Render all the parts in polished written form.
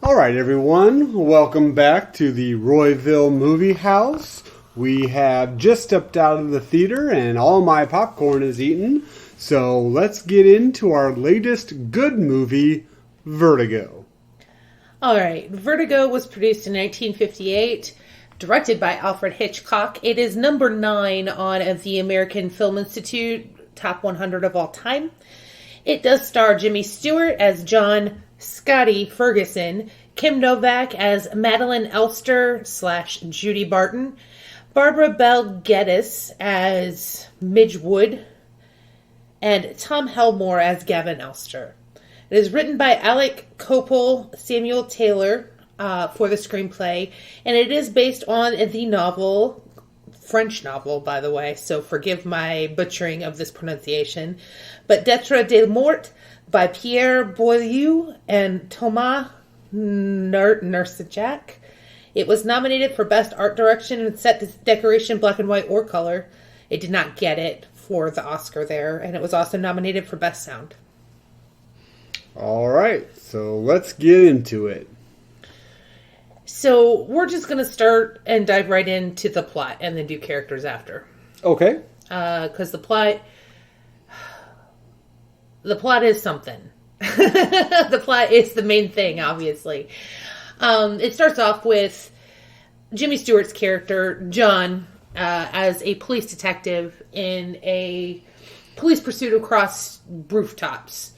All right, everyone. Welcome back to the Royville Movie House. We have just stepped out of the theater and all my popcorn is eaten. So let's get into our latest good movie, Vertigo. All right. Vertigo was produced in 1958, directed by Alfred Hitchcock. It is number 9 on the American Film Institute Top 100 of all time. It does star Jimmy Stewart as John Scotty Ferguson, Kim Novak as Madeline Elster / Judy Barton, Barbara Bell Geddes as Midge Wood, and Tom Helmore as Gavin Elster. It is written by Alec Copel, Samuel Taylor for the screenplay, and it is based on the novel, French novel, by the way, so forgive my butchering of this pronunciation, but Lettres de Mort by Pierre Boileau and Thomas Nursajak. It was nominated for Best Art Direction and Set Decoration, Black and White or Color. It did not get it for the Oscar there, and it was also nominated for Best Sound. All right, so let's get into it. So we're just going to start and dive right into the plot and then do characters after. Okay. Because the plot is something. The plot is the main thing, obviously. It starts off with Jimmy Stewart's character, John, as a police detective in a police pursuit across rooftops.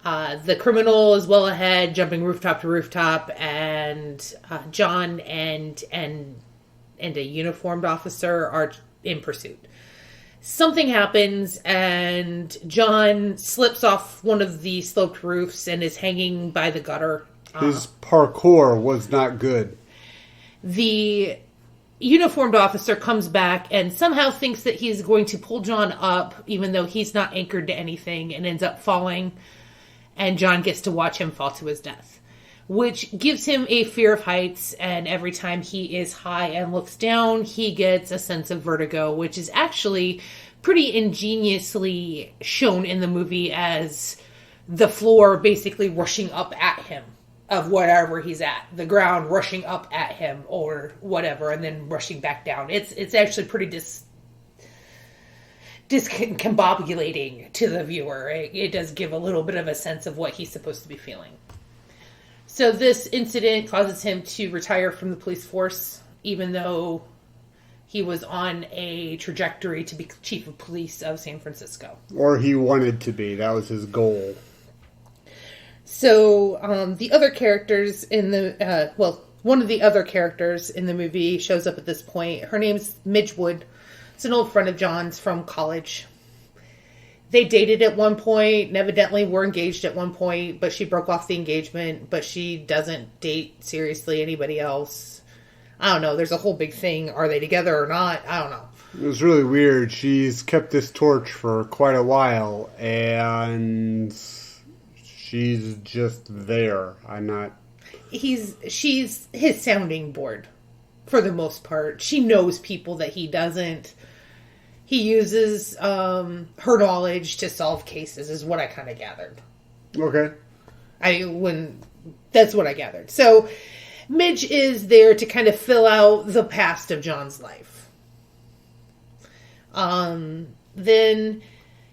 The criminal is well ahead, jumping rooftop to rooftop, and John and a uniformed officer are in pursuit. Something happens, and John slips off one of the sloped roofs and is hanging by the gutter. His parkour was not good. The uniformed officer comes back and somehow thinks that he's going to pull John up, even though he's not anchored to anything, and ends up falling. And John gets to watch him fall to his death, which gives him a fear of heights. And every time he is high and looks down, he gets a sense of vertigo, which is actually pretty ingeniously shown in the movie as the floor basically rushing up at him of whatever he's at, the ground rushing up at him or whatever, and then rushing back down. It's actually pretty discombobulating to the viewer. It does give a little bit of a sense of what he's supposed to be feeling. So this incident causes him to retire from the police force, even though he was on a trajectory to be chief of police of San Francisco. Or he wanted to be. That was his goal. So the other characters in the... one of the other characters in the movie shows up at this point. Her name's Midge Wood. It's an old friend of John's from college. They dated at one point, and evidently were engaged at one point, but she broke off the engagement, but she doesn't date seriously anybody else. I don't know. There's a whole big thing. Are they together or not? I don't know. It was really weird. She's kept this torch for quite a while, and she's just there. She's his sounding board, for the most part. She knows people that he doesn't. He uses her knowledge to solve cases, is what I kind of gathered. Okay. That's what I gathered. So, Midge is there to kind of fill out the past of John's life. Then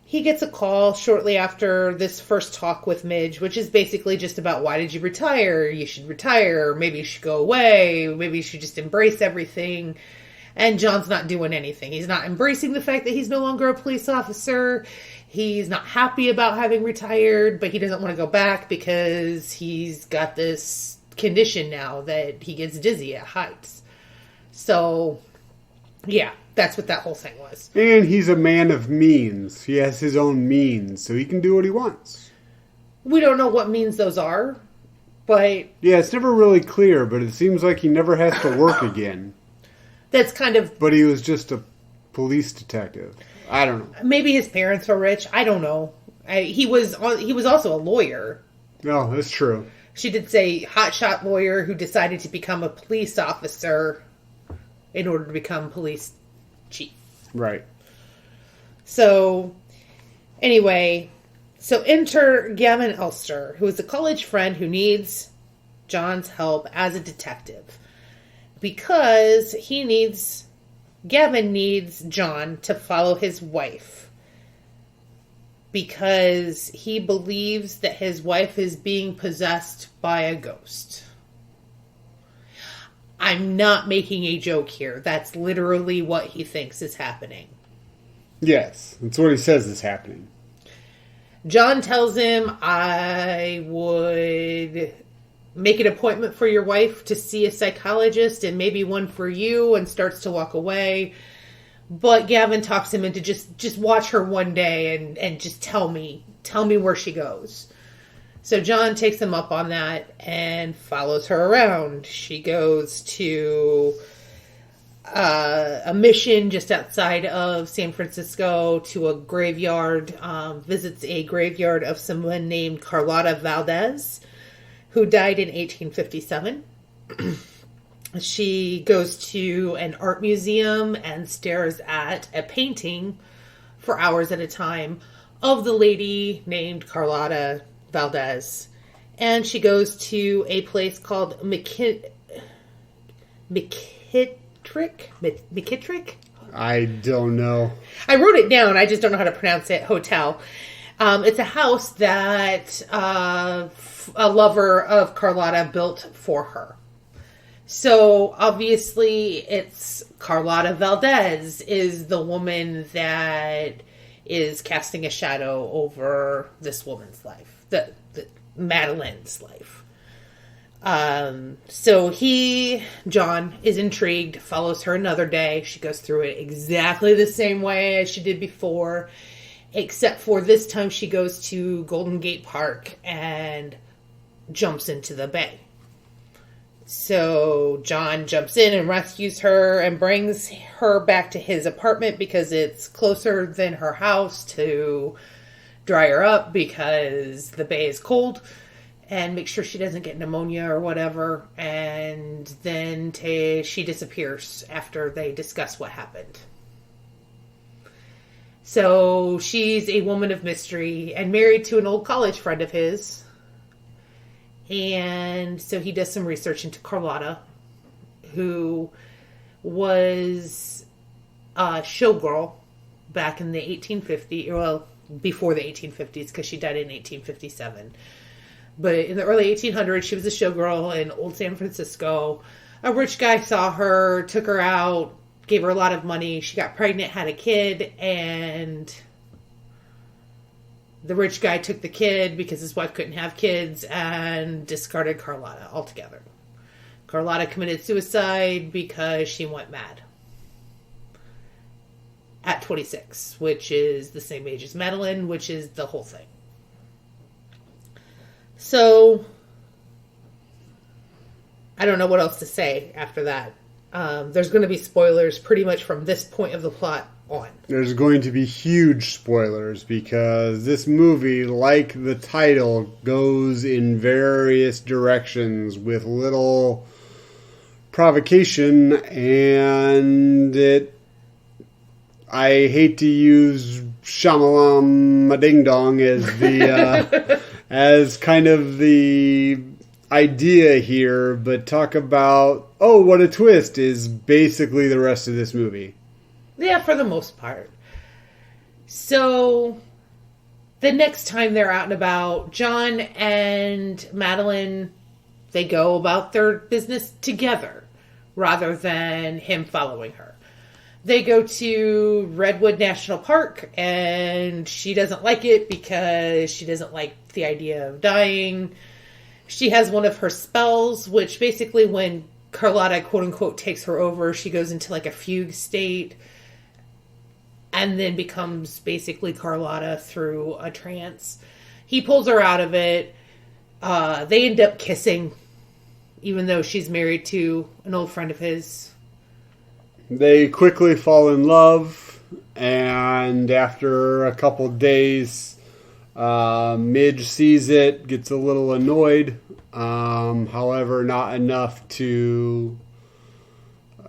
he gets a call shortly after this first talk with Midge, which is basically just about, why did you retire? You should retire. Maybe you should go away. Maybe you should just embrace everything. And John's not doing anything. He's not embracing the fact that he's no longer a police officer. He's not happy about having retired, but he doesn't want to go back because he's got this condition now that he gets dizzy at heights. So, yeah, that's what that whole thing was. And he's a man of means. He has his own means, so he can do what he wants. We don't know what means those are, but... Yeah, it's never really clear, but it seems like he never has to work again. That's kind of... But he was just a police detective. I don't know. Maybe his parents were rich. I don't know. He was also a lawyer. No, that's true. She did say hotshot lawyer who decided to become a police officer in order to become police chief. Right. So, anyway, so enter Gavin Elster, who is a college friend who needs John's help as a detective because Gavin needs John to follow his wife because he believes that his wife is being possessed by a ghost. I'm not making a joke here. That's literally what he thinks is happening. Yes, that's what he says is happening. John tells him, I would make an appointment for your wife to see a psychologist and maybe one for you, and starts to walk away. But Gavin talks him into just watch her one day and just tell me where she goes. So John takes him up on that and follows her around. She goes to a mission just outside of San Francisco to a graveyard, visits a graveyard of someone named Carlotta Valdez, who died in 1857. She goes to an art museum and stares at a painting for hours at a time of the lady named Carlotta Valdez. And she goes to a place called McKittrick? I don't know. I wrote it down. I just don't know how to pronounce it. Hotel. It's a house that a lover of Carlotta built for her. So obviously it's Carlotta Valdez is the woman that is casting a shadow over this woman's life, the Madeline's life. So John is intrigued, follows her another day. She goes through it exactly the same way as she did before, except for this time she goes to Golden Gate Park and jumps into the bay. So John jumps in and rescues her and brings her back to his apartment because it's closer than her house to dry her up because the bay is cold, and make sure she doesn't get pneumonia or whatever. And then she disappears after they discuss what happened. So she's a woman of mystery and married to an old college friend of his. And so he does some research into Carlotta, who was a showgirl back in the 1850s, well, before the 1850s, because she died in 1857. But in the early 1800s, she was a showgirl in old San Francisco. A rich guy saw her, took her out, gave her a lot of money. She got pregnant, had a kid, and the rich guy took the kid because his wife couldn't have kids and discarded Carlotta altogether. Carlotta committed suicide because she went mad at 26, which is the same age as Madeline, which is the whole thing. So I don't know what else to say after that. There's going to be spoilers pretty much from this point of the plot on. There's going to be huge spoilers because this movie, like the title, goes in various directions with little provocation, and I hate to use Shyamalan Ding Dong as the as kind of the idea here, but talk about, oh, what a twist, is basically the rest of this movie. Yeah, for the most part. So, the next time they're out and about, John and Madeline, they go about their business together, rather than him following her. They go to Redwood National Park, and she doesn't like it because she doesn't like the idea of dying. She has one of her spells, which basically when Carlotta, quote-unquote, takes her over, she goes into like a fugue state and then becomes basically Carlotta through a trance. He pulls her out of it. They end up kissing, even though she's married to an old friend of his. They quickly fall in love, and after a couple days, Midge sees it, gets a little annoyed. However, not enough to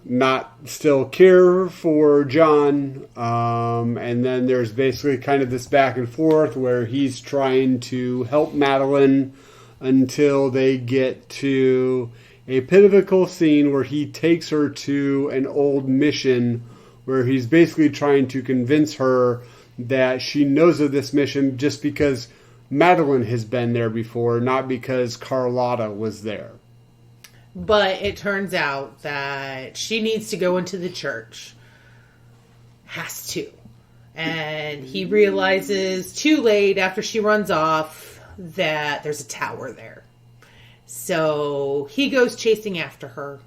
not still care for John. And then there's basically kind of this back and forth where he's trying to help Madeline until they get to a pivotal scene where he takes her to an old mission where he's basically trying to convince her that she knows of this mission just because Madeline has been there before, not because Carlotta was there. But it turns out that she needs to go into the church. Has to. And he realizes too late after she runs off that there's a tower there. So he goes chasing after her.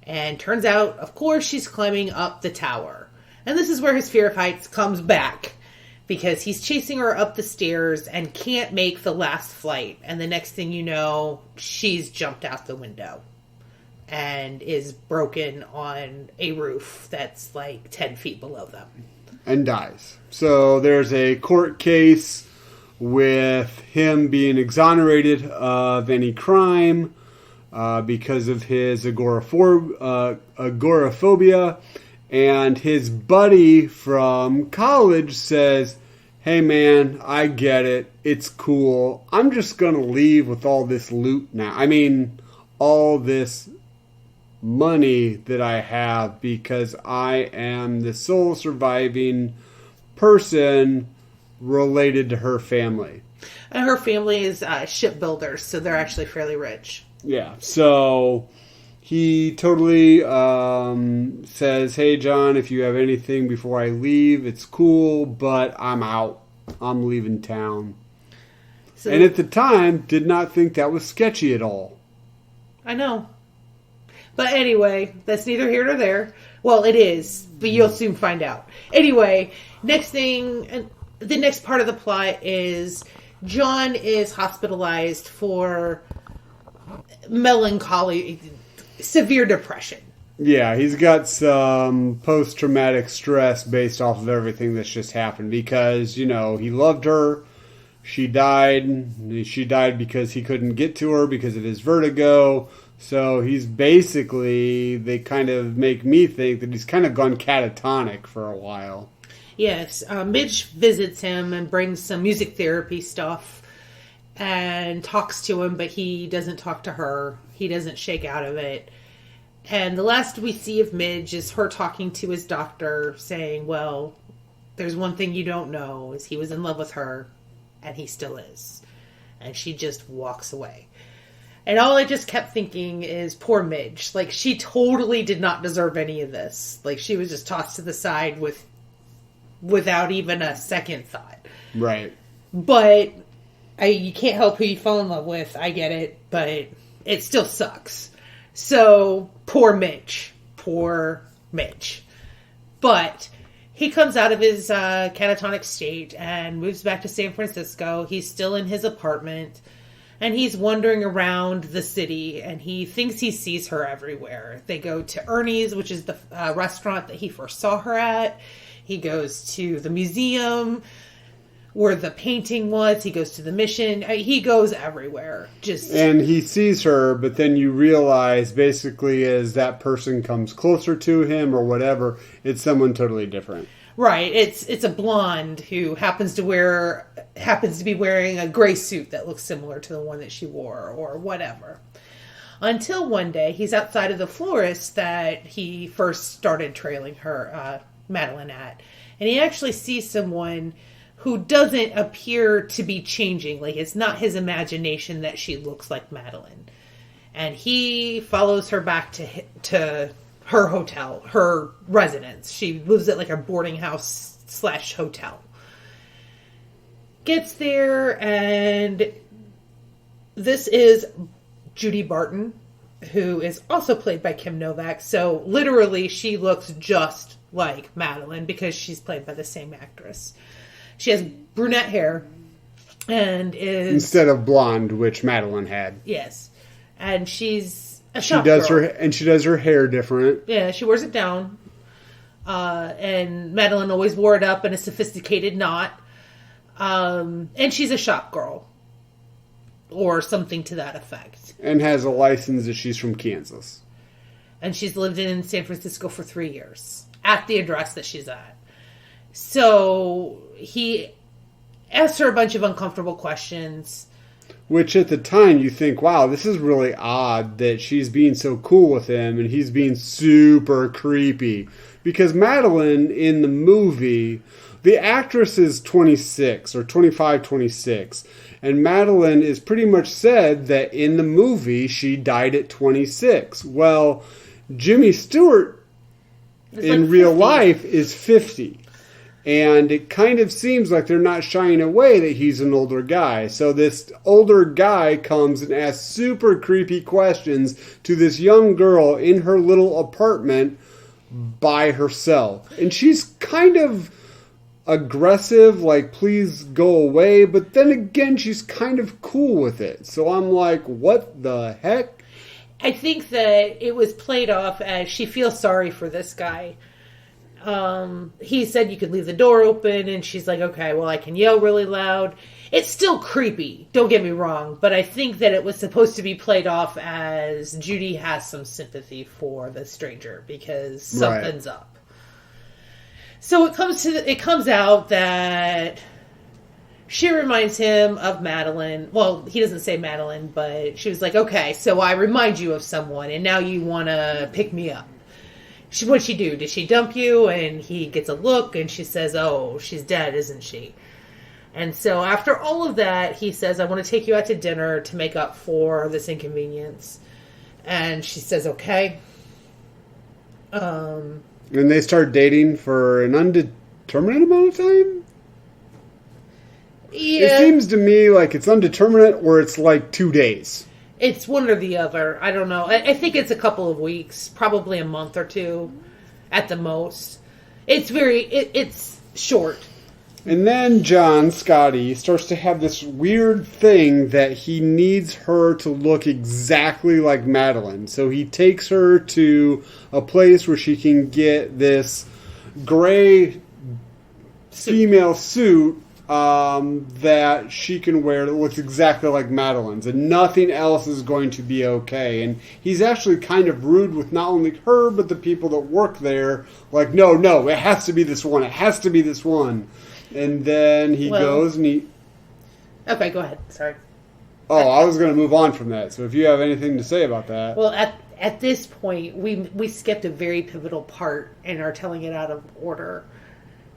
And turns out, of course, she's climbing up the tower. And this is where his fear of heights comes back. Because he's chasing her up the stairs and can't make the last flight. And the next thing you know, she's jumped out the window. And is broken on a roof that's like 10 feet below them. And dies. So there's a court case with him being exonerated of any crime because of his agoraphobia. And his buddy from college says, hey man, I get it. It's cool. I'm just going to leave with all this loot now. I mean, all this money that I have because I am the sole surviving person related to her family. And her family is shipbuilders, so they're actually fairly rich. Yeah, so he totally says, hey John, if you have anything before I leave, it's cool, but I'm out. I'm leaving town. So, and at the time, did not think that was sketchy at all. I know. But anyway, that's neither here nor there. Well, it is, but you'll soon find out. Anyway, next thing, the next part of the plot is John is hospitalized for melancholy, severe depression. Yeah, he's got some post-traumatic stress based off of everything that's just happened because, you know, he loved her. She died. She died because he couldn't get to her because of his vertigo. So he's basically, they kind of make me think that he's kind of gone catatonic for a while. Yes, Midge visits him and brings some music therapy stuff and talks to him, but he doesn't talk to her. He doesn't shake out of it. And the last we see of Midge is her talking to his doctor saying, well, there's one thing you don't know, is he was in love with her, and he still is. And she just walks away. And all I just kept thinking is, poor Midge. Like, she totally did not deserve any of this. Like, she was just tossed to the side without even a second thought. Right. But you can't help who you fall in love with. I get it. But it still sucks. So, poor Midge. Poor Midge. But he comes out of his catatonic state and moves back to San Francisco. He's still in his apartment. And he's wandering around the city, and he thinks he sees her everywhere. They go to Ernie's, which is the restaurant that he first saw her at. He goes to the museum where the painting was. He goes to the mission. He goes everywhere. And he sees her, but then you realize, basically, as that person comes closer to him or whatever, it's someone totally different. Right. It's a blonde who happens to be wearing a gray suit that looks similar to the one that she wore or whatever. Until one day he's outside of the florist that he first started trailing her, Madeline at. And he actually sees someone who doesn't appear to be changing. Like, it's not his imagination that she looks like Madeline. And he follows her back to her hotel, her residence. She lives at like a boarding house / hotel. Gets there, and this is Judy Barton, who is also played by Kim Novak. So literally she looks just like Madeline because she's played by the same actress. She has brunette hair and is... Instead of blonde, which Madeline had. Yes. And she's a shop girl. She does her hair different. Yeah, she wears it down. And Madeline always wore it up in a sophisticated knot. And she's a shop girl. Or something to that effect. And has a license that she's from Kansas. And she's lived in San Francisco for 3 years. At the address that she's at. So he asks her a bunch of uncomfortable questions. Which at the time you think, wow, this is really odd that she's being so cool with him and he's being super creepy. Because Madeline in the movie, the actress is 26 or 25, 26. And Madeline is pretty much said that in the movie she died at 26. Well, Jimmy Stewart in real life is 50. And it kind of seems like they're not shying away that he's an older guy. So this older guy comes and asks super creepy questions to this young girl in her little apartment by herself. And she's kind of aggressive, like, please go away. But then again, she's kind of cool with it. So I'm like, what the heck? I think that it was played off as she feels sorry for this guy. He said you could leave the door open, and she's like, okay, well, I can yell really loud. It's still creepy, don't get me wrong, but I think that it was supposed to be played off as Judy has some sympathy for the stranger because something's up. So it comes out that she reminds him of Madeline. Well, he doesn't say Madeline, but she was like, okay, so I remind you of someone, and now you want to pick me up. What'd she do? Did she dump you? And he gets a look, and she says, oh, she's dead, isn't she? And so after all of that, he says, I want to take you out to dinner to make up for this inconvenience. And she says, okay. And they start dating for an undetermined amount of time? Yeah. It seems to me like it's undeterminate or it's like 2 days. It's one or the other. I don't know. I think it's a couple of weeks, probably a month or two at the most. It's short. And then John, Scotty, starts to have this weird thing that he needs her to look exactly like Madeline. So he takes her to a place where she can get this gray female suit that she can wear that looks exactly like Madeline's, and nothing else is going to be okay. And he's actually kind of rude with not only her, but the people that work there. Like, no, it has to be this one. It has to be this one. And then he goes and he... Okay, go ahead. Sorry. Oh, I was going to move on from that. So if you have anything to say about that. Well, at this point, we skipped a very pivotal part and are telling it out of order.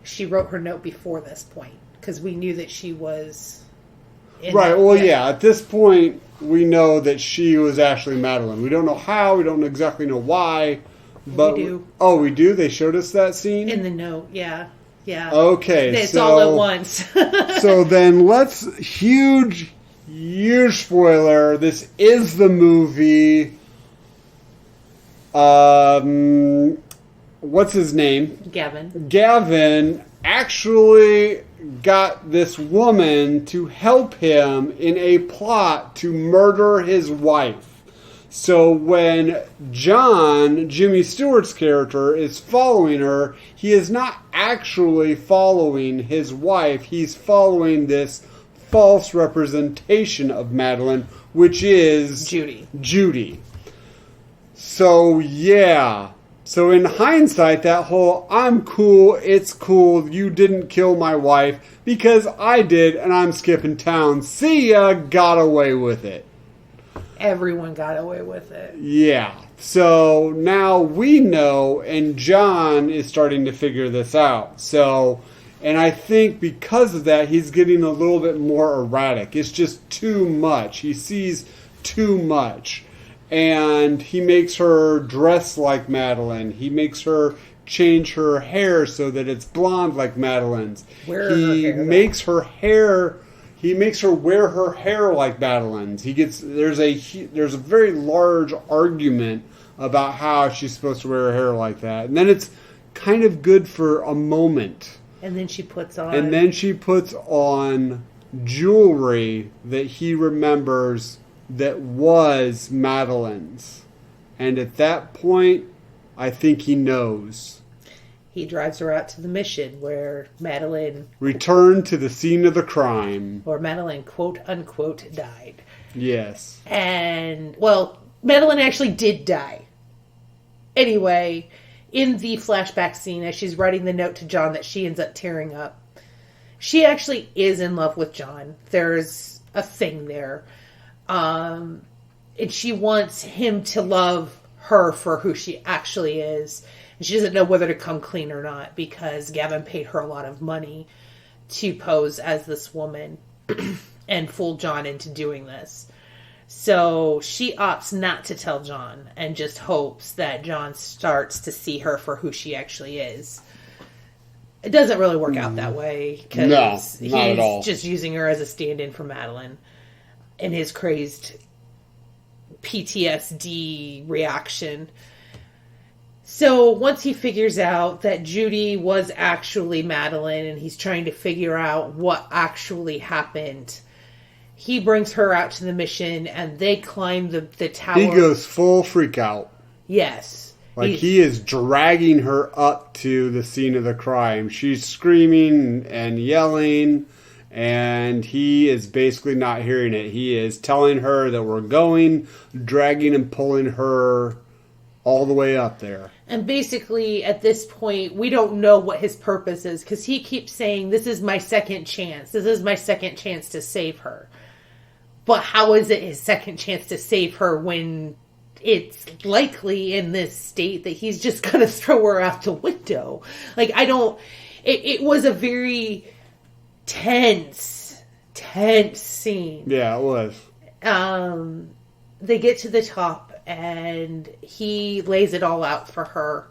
She wrote her note before this point, because we knew that she was... Right, well, yeah, at this point, we know that she was actually Madeline. We don't know how, we don't exactly know why, but... We do. Oh, we do? They showed us that scene? In the note, yeah. Yeah. Okay, it's all at once. So then huge spoiler, this is the movie, what's his name? Gavin actually got this woman to help him in a plot to murder his wife. So when John, Jimmy Stewart's character, is following her, he is not actually following his wife. He's following this false representation of Madeline, which is Judy. So, yeah. So in hindsight, that whole, I'm cool, it's cool, you didn't kill my wife, because I did, and I'm skipping town. See ya, got away with it. Everyone got away with it. Yeah. So now we know, and John is starting to figure this out. So, and I think because of that, he's getting a little bit more erratic. It's just too much. He sees too much. And he makes her dress like Madeline. He makes her change her hair so that it's blonde like Madeline's. He makes her wear her hair like Madeline's. There's a very large argument about how she's supposed to wear her hair like that. And then it's kind of good for a moment. And then she puts on jewelry that he remembers that was Madeline's. And at that point, I think he knows. He drives her out to the mission where Madeline... returned to the scene of the crime. Or Madeline, quote, unquote, died. Yes. And, well, Madeline actually did die. Anyway, in the flashback scene, as she's writing the note to John that she ends up tearing up, she actually is in love with John. There's a thing there. And she wants him to love her for who she actually is. And she doesn't know whether to come clean or not because Gavin paid her a lot of money to pose as this woman and fool John into doing this. So she opts not to tell John and just hopes that John starts to see her for who she actually is. It doesn't really work out that way because he's just using her as a stand-in for Madeline in his crazed PTSD reaction. So once he figures out that Judy was actually Madeline and he's trying to figure out what actually happened, he brings her out to the mission and they climb the tower. He goes full freak out. Yes. Like he is dragging her up to the scene of the crime. She's screaming and yelling and he is basically not hearing it. He is telling her that we're going, dragging and pulling her all the way up there. And basically, at this point, we don't know what his purpose is because he keeps saying, this is my second chance. This is my second chance to save her. But how is it his second chance to save her when it's likely in this state that he's just going to throw her out the window? Like, I don't... It was a very tense scene. Yeah, it was. They get to the top and he lays it all out for her.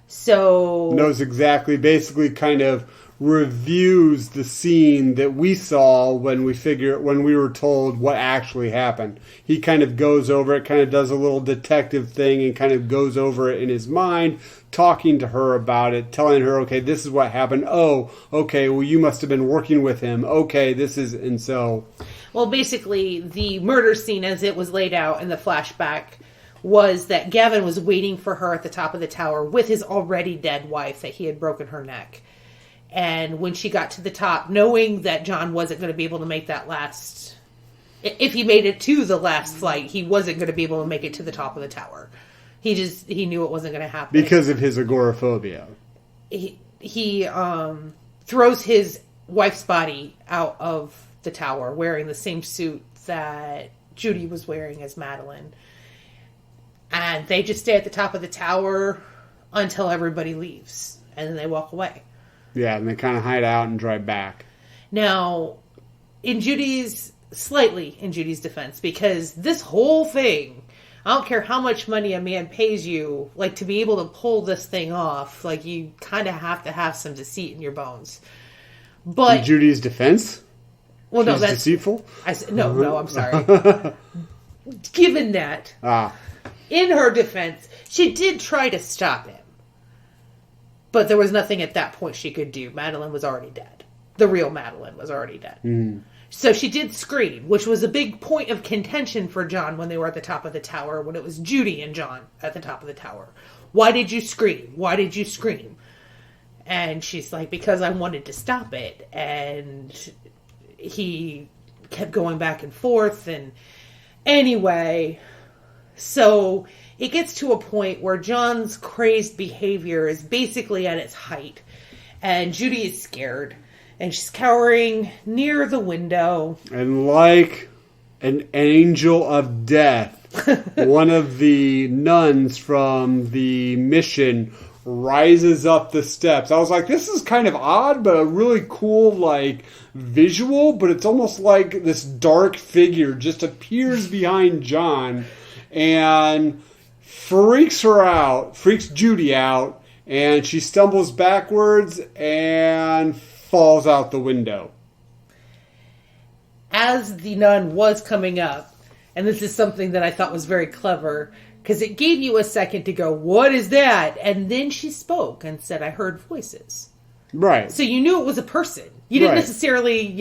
So knows exactly, basically kind of reviews the scene that we saw when we were told what actually happened. He kind of goes over it, kind of does a little detective thing and kind of goes over it in his mind, talking to her about it, telling her, okay, this is what happened. Oh, okay, well, you must have been working with him. Okay, this is, and so... Well, basically, the murder scene as it was laid out in the flashback was that Gavin was waiting for her at the top of the tower with his already dead wife that he had broken her neck. And when she got to the top, knowing that John wasn't going to be able to make that last... If he made it to the last flight, he wasn't going to be able to make it to the top of the tower. He knew it wasn't going to happen. Because of his agoraphobia. He throws his wife's body out of the tower wearing the same suit that Judy was wearing as Madeline. And they just stay at the top of the tower until everybody leaves. And then they walk away. Yeah, and they kind of hide out and drive back. Now, in Judy's defense, because this whole thing, I don't care how much money a man pays you, like, to be able to pull this thing off, like, you kind of have to have some deceit in your bones. But... In Judy's defense? Well, She's deceitful? No, I'm sorry. Given that, in her defense, she did try to stop him. But there was nothing at that point she could do. Madeline was already dead. The real Madeline was already dead. Mm. So she did scream, which was a big point of contention for John when they were at the top of the tower, when it was Judy and John at the top of the tower. Why did you scream? Why did you scream? And she's like, because I wanted to stop it. And he kept going back and forth. And anyway, so it gets to a point where John's crazed behavior is basically at its height. And Judy is scared. And she's cowering near the window. And like an angel of death, one of the nuns from the mission rises up the steps. I was like, this is kind of odd, but a really cool, like, visual. But it's almost like this dark figure just appears behind John and freaks Judy out. And she stumbles backwards and falls out the window. As the nun was coming up, and this is something that I thought was very clever, because it gave you a second to go, what is that? And then she spoke and said, I heard voices. Right. So you knew it was a person. You didn't necessarily,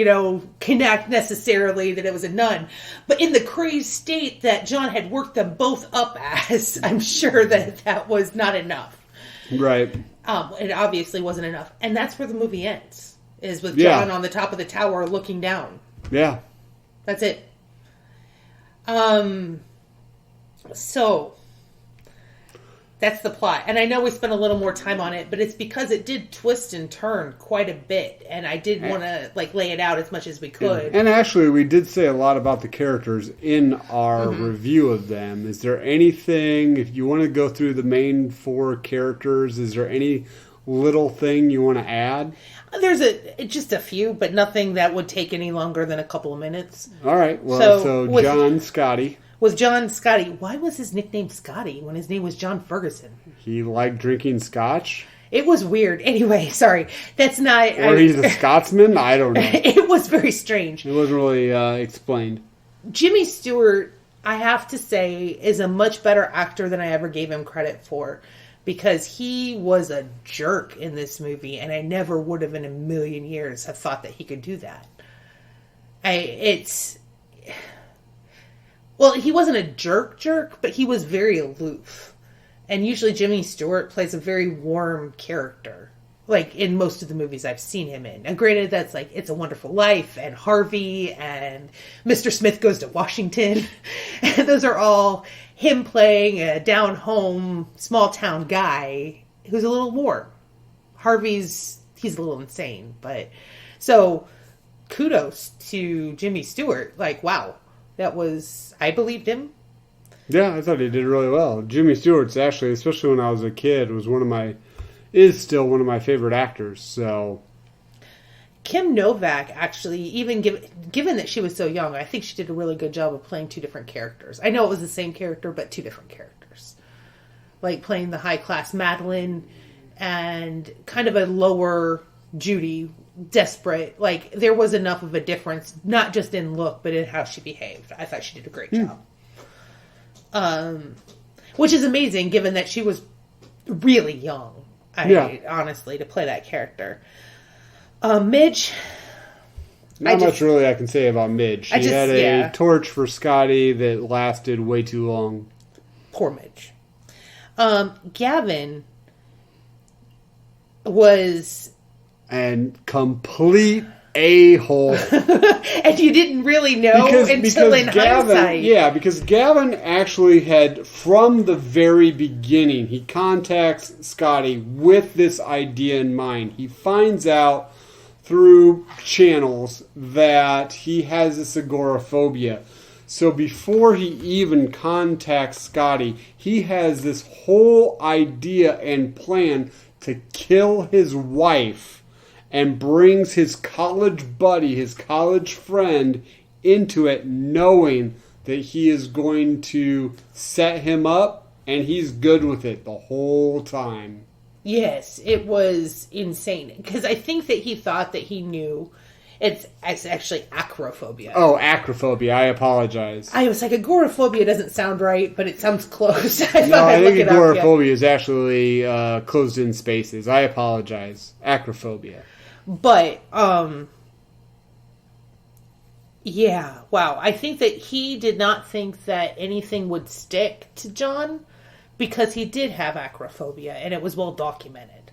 connect necessarily that it was a nun. But in the crazed state that John had worked them both up as, I'm sure that was not enough. Right. It obviously wasn't enough. And that's where the movie ends. Is with John on the top of the tower looking down. Yeah. That's it. So, That's the plot. And I know we spent a little more time on it, but it's because it did twist and turn quite a bit. And I did want to lay it out as much as we could. And actually, we did say a lot about the characters in our review of them. Is there anything, if you want to go through the main 4 characters, is there any little thing you want to add? There's just a few, but nothing that would take any longer than a couple of minutes. All right. Well, so John Scotty. Was John Scotty. Why was his nickname Scotty when his name was John Ferguson? He liked drinking scotch? It was weird. Anyway, sorry. That's not... Or he's a Scotsman? I don't know. It was very strange. It wasn't really explained. Jimmy Stewart, I have to say, is a much better actor than I ever gave him credit for. Because he was a jerk in this movie, and I never would have in a million years have thought that he could do that. Well, he wasn't a jerk, but he was very aloof. And usually Jimmy Stewart plays a very warm character. Like, in most of the movies I've seen him in. And granted, that's like It's a Wonderful Life, and Harvey, and Mr. Smith Goes to Washington. And those are all him playing a down-home, small-town guy who's a little warm. He's a little insane. But, so, kudos to Jimmy Stewart. Like, wow. I believed him. Yeah, I thought he did really well. Jimmy Stewart's actually, especially when I was a kid, is still one of my favorite actors, so. Kim Novak, actually, even given that she was so young, I think she did a really good job of playing 2 different characters. I know it was the same character, but 2 different characters. Like playing the high-class Madeline and kind of a lower Judy, desperate. Like, there was enough of a difference, not just in look, but in how she behaved. I thought she did a great job. Which is amazing, given that she was really young. Honestly, to play that character. Midge. Not much really I can say about Midge. He had a torch for Scotty that lasted way too long. Poor Midge. Gavin was... And complete a-hole. And you didn't really know until in hindsight. Yeah, because Gavin actually had, from the very beginning, he contacts Scotty with this idea in mind. He finds out through channels that he has this agoraphobia. So before he even contacts Scotty, he has this whole idea and plan to kill his wife, and brings his college buddy, his college friend, into it, knowing that he is going to set him up, and he's good with it the whole time. Yes, it was insane. Because I think that he thought that he knew. It's actually acrophobia. Oh, acrophobia. I apologize. I was like, agoraphobia doesn't sound right, but it sounds close. I think agoraphobia is actually closed in spaces. I apologize. Acrophobia. But, yeah, wow. I think that he did not think that anything would stick to John because he did have acrophobia, and it was well documented.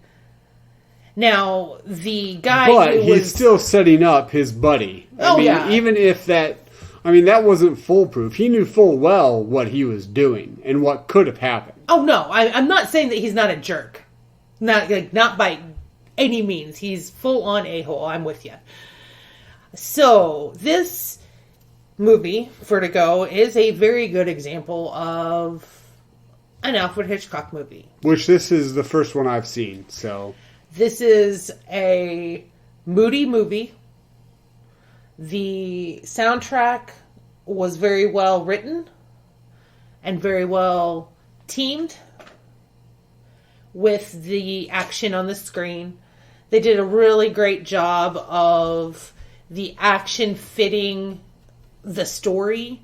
Now, the guy But he's still setting up his buddy. Even if that wasn't foolproof. He knew full well what he was doing and what could have happened. Oh, no. I'm not saying that he's not a jerk. Not by any means. He's full on a-hole. I'm with you. So, this movie, Vertigo, is a very good example of an Alfred Hitchcock movie. Which this is the first one I've seen, so... This is a moody movie. The soundtrack was very well written and very well teamed with the action on the screen. They did a really great job of the action fitting the story.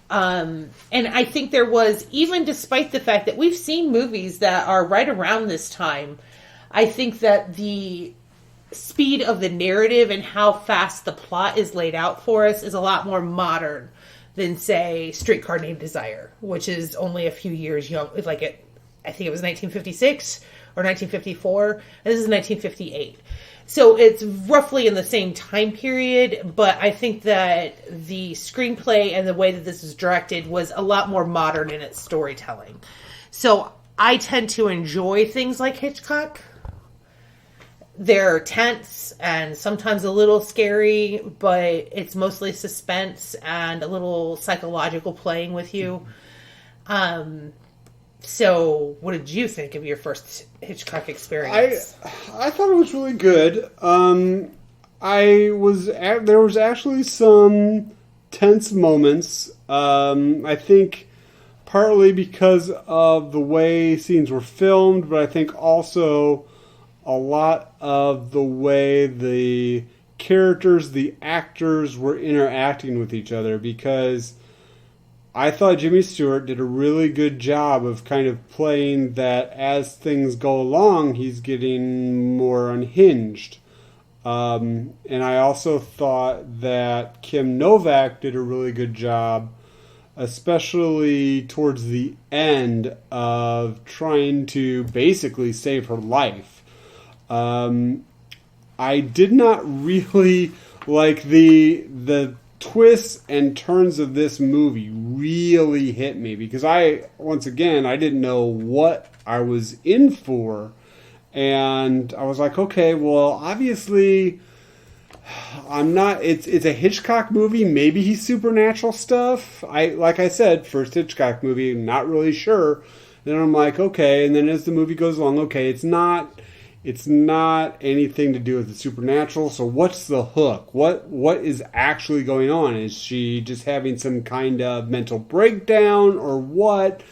And I think there was, even despite the fact that we've seen movies that are right around this time, I think that the speed of the narrative and how fast the plot is laid out for us is a lot more modern than, say, Streetcar Named Desire, which is only a few years young. I think it was 1956 or 1954, and this is 1958. So it's roughly in the same time period, but I think that the screenplay and the way that this was directed was a lot more modern in its storytelling. So I tend to enjoy things like Hitchcock. They're tense and sometimes a little scary, but it's mostly suspense and a little psychological playing with you. So, what did you think of your first Hitchcock experience? I thought it was really good. There was actually some tense moments. I think partly because of the way scenes were filmed, but I think also a lot of the way the characters, the actors were interacting with each other, because I thought Jimmy Stewart did a really good job of kind of playing that as things go along, he's getting more unhinged. And I also thought that Kim Novak did a really good job, especially towards the end, of trying to basically save her life. I did not really like the twists and turns of this movie really hit me, because I didn't know what I was in for. And I was like, okay, well, obviously I'm not, it's a Hitchcock movie. Maybe he's supernatural stuff. Like I said, first Hitchcock movie, not really sure. Then I'm like, okay. And then as the movie goes along, okay, it's not anything to do with the supernatural. So what's the hook? What is actually going on? Is she just having some kind of mental breakdown or what?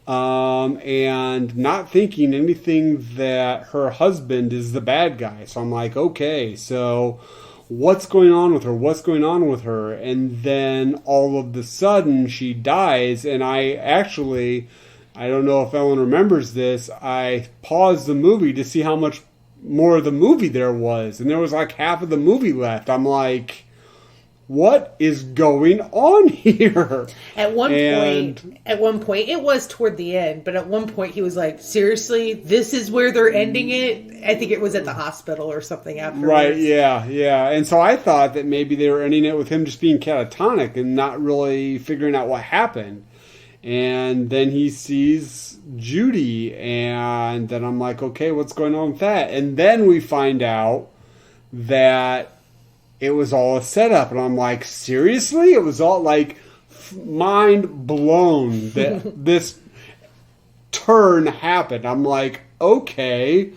And not thinking anything that her husband is the bad guy. So I'm like, okay, so what's going on with her? What's going on with her? And then all of the sudden she dies. And I don't know if Ellen remembers this, I paused the movie to see how much more of the movie there was. And there was like half of the movie left. I'm like, what is going on here? At one point, it was toward the end, but at one point he was like, seriously, this is where they're ending it? I think it was at the hospital or something afterwards. Right, yeah. And so I thought that maybe they were ending it with him just being catatonic and not really figuring out what happened. And then he sees Judy, and then I'm like, okay, what's going on with that? And then we find out that it was all a setup, and I'm like, seriously? It was all like mind blown that this turn happened. I'm like, okay.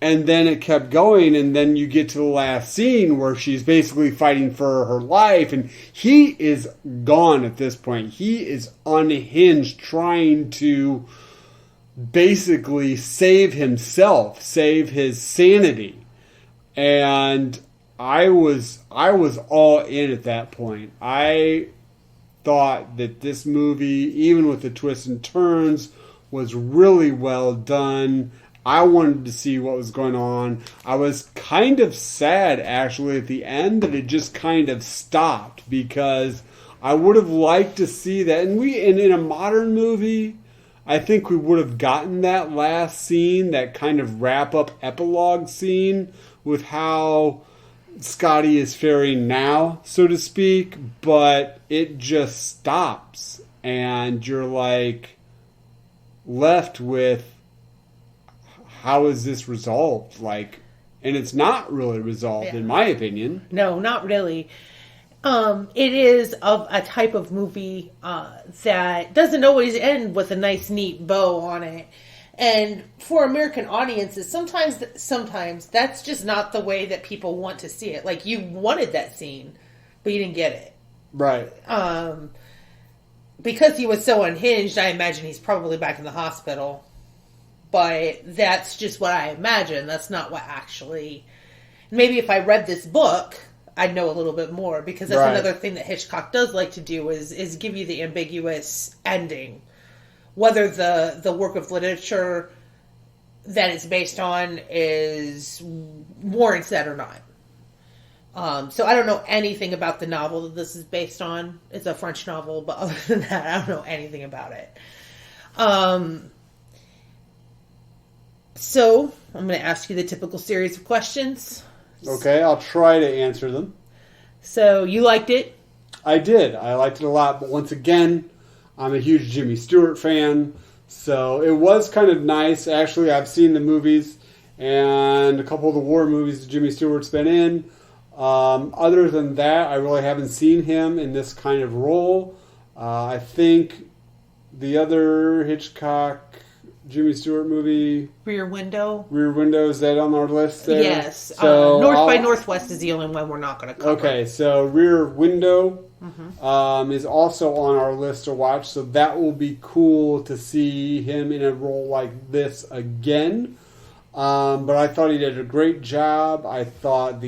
And then it kept going, and then you get to the last scene where she's basically fighting for her life, and he is gone at this point. He is unhinged, trying to basically save himself, save his sanity. And I was all in at that point. I thought that this movie, even with the twists and turns, was really well done. I wanted to see what was going on. I was kind of sad, actually, at the end that it just kind of stopped, because I would have liked to see that. And in a modern movie, I think we would have gotten that last scene, that kind of wrap-up epilogue scene with how Scotty is faring now, so to speak. But it just stops, and you're like left with, how is this resolved? Like, and it's not really resolved, in my opinion. No, not really. It is of a type of movie that doesn't always end with a nice, neat bow on it. And for American audiences, sometimes that's just not the way that people want to see it. Like, you wanted that scene, but you didn't get it. Right. Because he was so unhinged, I imagine he's probably back in the hospital. But that's just what I imagine. That's not what actually... Maybe if I read this book, I'd know a little bit more. Because that's another thing that Hitchcock does like to do, is give you the ambiguous ending. Whether the work of literature that it's based on warrants that or not. So I don't know anything about the novel that this is based on. It's a French novel, but other than that, I don't know anything about it. So, I'm going to ask you the typical series of questions. Okay, I'll try to answer them. So, you liked it? I did. I liked it a lot. But once again, I'm a huge Jimmy Stewart fan. So it was kind of nice. Actually, I've seen the movies and a couple of the war movies that Jimmy Stewart's been in. Other than that, I really haven't seen him in this kind of role. I think the other Hitchcock Jimmy Stewart movie, Rear Window. Rear Window, is that on our list there? Yes. So North by Northwest is the only one we're not going to cover. Okay, so Rear Window is also on our list to watch, so that will be cool to see him in a role like this again. But I thought he did a great job. I thought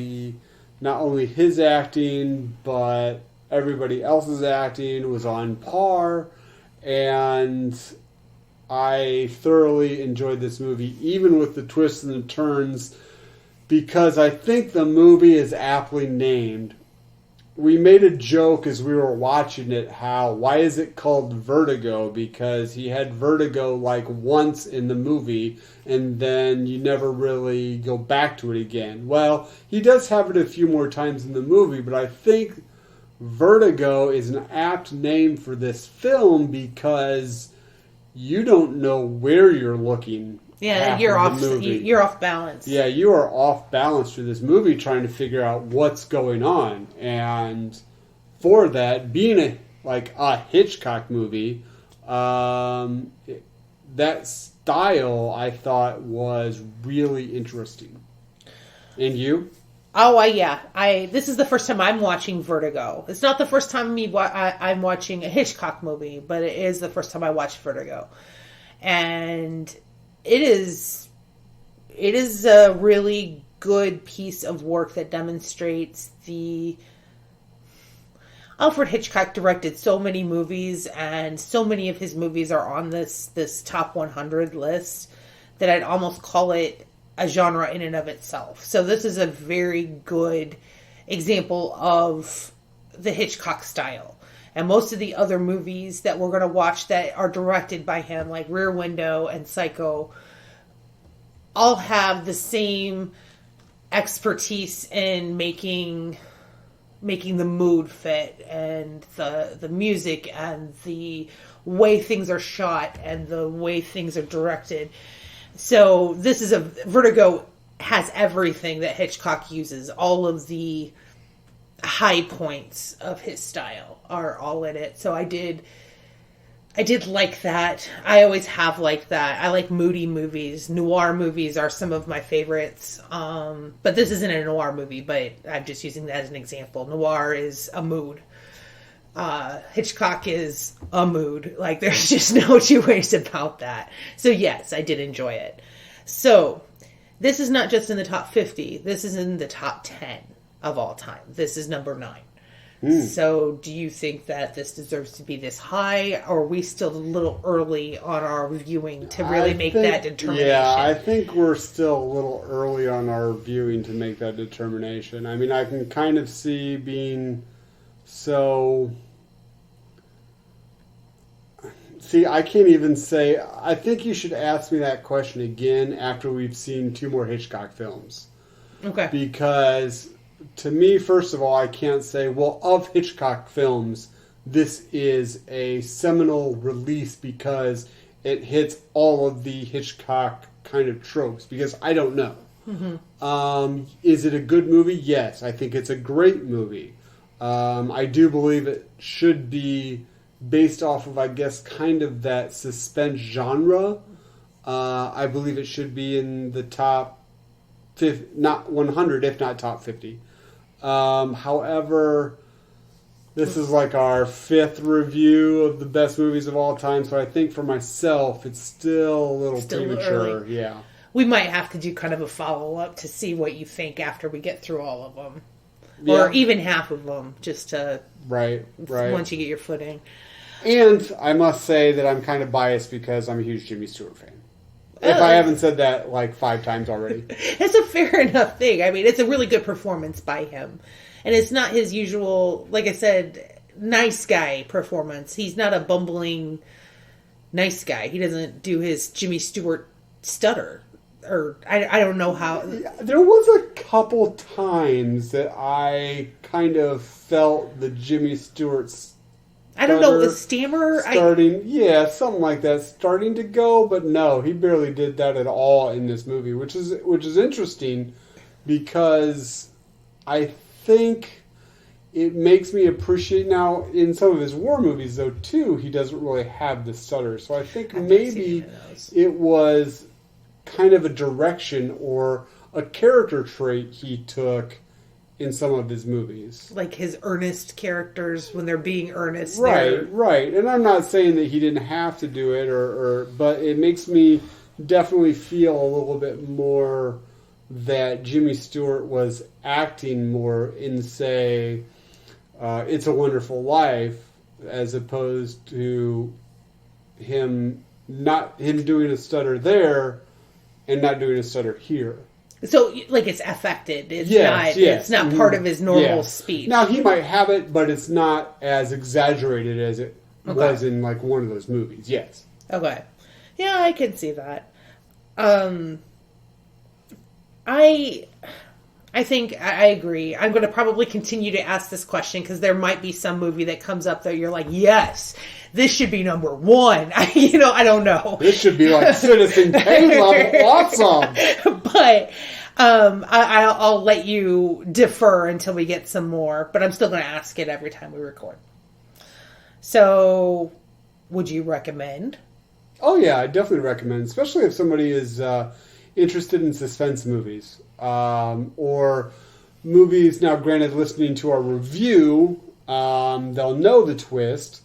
not only his acting, but everybody else's acting was on par, and I thoroughly enjoyed this movie, even with the twists and the turns, because I think the movie is aptly named. We made a joke as we were watching it, why is it called Vertigo? Because he had vertigo like once in the movie, and then you never really go back to it again. Well, he does have it a few more times in the movie, but I think Vertigo is an apt name for this film because you don't know where you're looking. Yeah, you're off balance. Yeah, you are off balance through this movie trying to figure out what's going on. And for that, being a Hitchcock movie, that style I thought was really interesting. And you? Oh, yeah. This is the first time I'm watching Vertigo. It's not the first time I'm watching a Hitchcock movie, but it is the first time I watched Vertigo. And it is a really good piece of work that demonstrates Alfred Hitchcock directed so many movies, and so many of his movies are on this top 100 list that I'd almost call it a genre in and of itself. So this is a very good example of the Hitchcock style. And most of the other movies that we're going to watch that are directed by him, like Rear Window and Psycho, all have the same expertise in making the mood fit, and the music, and the way things are shot, and the way things are directed. So Vertigo has everything that Hitchcock uses. All of the high points of his style are all in it. So I did like that. I always have liked that. I like moody movies. Noir movies are some of my favorites. But this isn't a noir movie, but I'm just using that as an example. Noir is a mood. Hitchcock is a mood. Like, there's just no two ways about that. So yes, I did enjoy it. So this is not just in the top 50. This is in the top 10 of all time. This is number 9. So do you think that this deserves to be this high, or are we still a little early on our viewing to really make that determination? Yeah, I think we're still a little early on our viewing to make that determination. I mean, I can kind of see being so... See, I can't even say... I think you should ask me that question again after we've seen 2 more Hitchcock films. Okay. Because... to me, first of all, I can't say, well, of Hitchcock films, this is a seminal release because it hits all of the Hitchcock kind of tropes, because I don't know. Mm-hmm. Is it a good movie? Yes, I think it's a great movie. I do believe it should be based off of, I guess, kind of that suspense genre. I believe it should be in the top 50, not 100, if not top 50. However, this is like our 5th review of the best movies of all time, so I think for myself, it's still a little premature. Yeah, we might have to do kind of a follow-up to see what you think after we get through all of them. Yeah. Or even half of them, just to... Right. Once you get your footing. And I must say that I'm kind of biased because I'm a huge Jimmy Stewart fan. If I haven't said that like 5 times already. It's a fair enough thing. I mean, it's a really good performance by him. And it's not his usual, like I said, nice guy performance. He's not a bumbling nice guy. He doesn't do his Jimmy Stewart stutter. Or, I don't know how... There was a couple times that I kind of felt the Jimmy Stewart I don't know, the stammer? Yeah, something like that. Starting to go, but no, he barely did that at all in this movie, which is interesting because I think it makes me appreciate now in some of his war movies though too. He doesn't really have the stutter, so I think maybe it was kind of a direction or a character trait he took in some of his movies. Like his earnest characters when they're being earnest. Right. And I'm not saying that he didn't have to do it but it makes me definitely feel a little bit more that Jimmy Stewart was acting more in, say, It's a Wonderful Life, as opposed to him doing a stutter there and not doing a stutter here. So, like, it's affected. It's not part of his normal speech. Now, he might have it, but it's not as exaggerated as it was in, like, one of those movies. Yes. Okay. Yeah, I can see that. I think I agree. I'm going to probably continue to ask this question because there might be some movie that comes up that you're like, yes, this should be number one. I don't know. This should be like Citizen Kane level awesome. But I'll let you defer until we get some more. But I'm still going to ask it every time we record. So, would you recommend? Oh yeah, I definitely recommend, especially if somebody is interested in suspense movies. Or movies, now granted, listening to our review, they'll know the twist.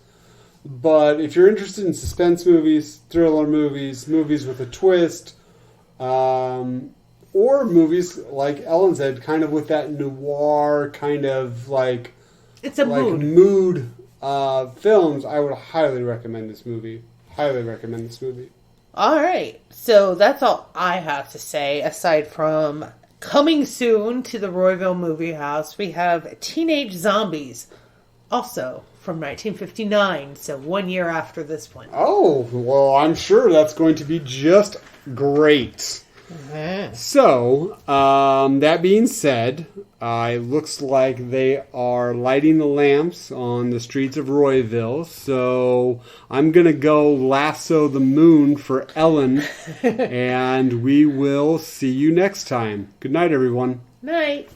But if you're interested in suspense movies, thriller movies, movies with a twist, or movies like Ellen said, kind of with that noir kind of like it's a mood films, I would highly recommend this movie. Highly recommend this movie. All right, so that's all I have to say. Aside from coming soon to the Royville Movie House, we have Teenage Zombies, also from 1959, so 1 year after this one. Oh, well, I'm sure that's going to be just great. Mm-hmm. So, that being said, it looks like they are lighting the lamps on the streets of Royville, so I'm going to go lasso the moon for Ellen, and we will see you next time. Good night, everyone. Night.